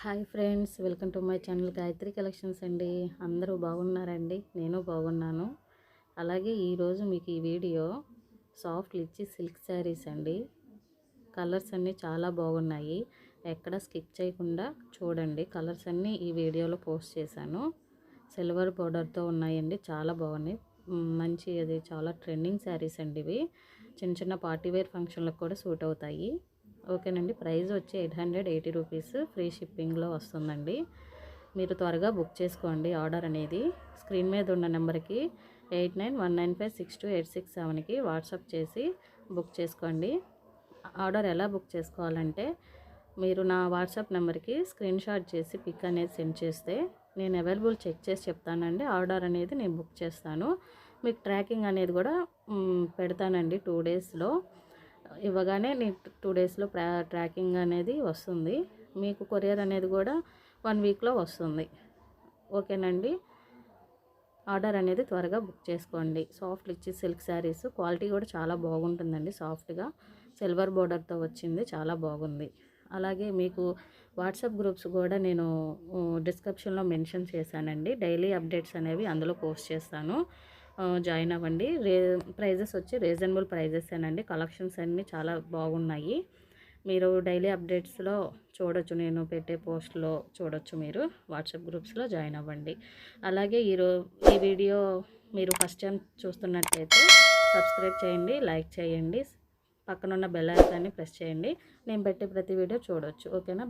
Hi friends, welcome to my channel Gayatri collections అండి. అందరూ బాగున్నారండి? నేను బాగున్నాను. అలాగే ఈరోజు మీకు ఈ వీడియో సాఫ్ట్ లిచ్చి సిల్క్ శారీస్ అండి. కలర్స్ అన్నీ చాలా బాగున్నాయి. ఎక్కడ స్కిప్ చేయకుండా చూడండి. కలర్స్ అన్నీ ఈ వీడియోలో పోస్ట్ చేశాను. సిల్వర్ బోర్డర్తో ఉన్నాయండి, చాలా బాగున్నాయి. మంచి అది చాలా ట్రెండింగ్ శారీస్ అండి ఇవి. చిన్న చిన్న పార్టీవేర్ ఫంక్షన్లకు కూడా సూట్ అవుతాయి. ఓకేనండి. ప్రైస్ వచ్చి 880 రూపీస్, ఫ్రీ షిప్పింగ్లో వస్తుందండి. మీరు త్వరగా బుక్ చేసుకోండి. ఆర్డర్ అనేది స్క్రీన్ మీద ఉన్న నెంబర్కి 8919562867కి వాట్సాప్ చేసి బుక్ చేసుకోండి. ఆర్డర్ ఎలా బుక్ చేసుకోవాలంటే, మీరు నా వాట్సాప్ నెంబర్కి స్క్రీన్ షాట్ చేసి పిక్ అనేది సెండ్ చేస్తే నేను అవైలబుల్ చెక్ చేసి చెప్తానండి. ఆర్డర్ అనేది నేను బుక్ చేస్తాను. మీకు ట్రాకింగ్ అనేది కూడా పెడతానండి. 2 డేస్లో ఇవ్వగానే నేను 2 డేస్లో ట్రాకింగ్ అనేది వస్తుంది. మీకు కొరియర్ అనేది కూడా 1 వీక్లో వస్తుంది. ఓకేనండి. ఆర్డర్ అనేది త్వరగా బుక్ చేసుకోండి. సాఫ్ట్ లిచ్చి సిల్క్ శారీస్ క్వాలిటీ కూడా చాలా బాగుంటుందండి. సాఫ్ట్గా సిల్వర్ బోర్డర్తో వచ్చింది, చాలా బాగుంది. అలాగే మీకు వాట్సాప్ గ్రూప్స్ కూడా నేను డిస్క్రిప్షన్లో మెన్షన్ చేశానండి. డైలీ అప్డేట్స్ అనేవి అందులో పోస్ట్ చేస్తాను. జాయిన్ అవ్వండి. ప్రైజెస్ వచ్చి రీజనబుల్ ప్రైజెసేనండి. కలెక్షన్స్ అన్నీ చాలా బాగున్నాయి. మీరు డైలీ అప్డేట్స్లో చూడొచ్చు, నేను పెట్టే పోస్ట్లో చూడొచ్చు. మీరు వాట్సాప్ గ్రూప్స్లో జాయిన్ అవ్వండి. అలాగే ఈ వీడియో మీరు ఫస్ట్ టైం చూస్తున్నట్లయితే సబ్స్క్రైబ్ చేయండి, లైక్ చేయండి, పక్కనున్న బెల్ ఐకాన్ని ప్రెస్ చేయండి. నేను పెట్టే ప్రతి వీడియో చూడొచ్చు. ఓకేనా?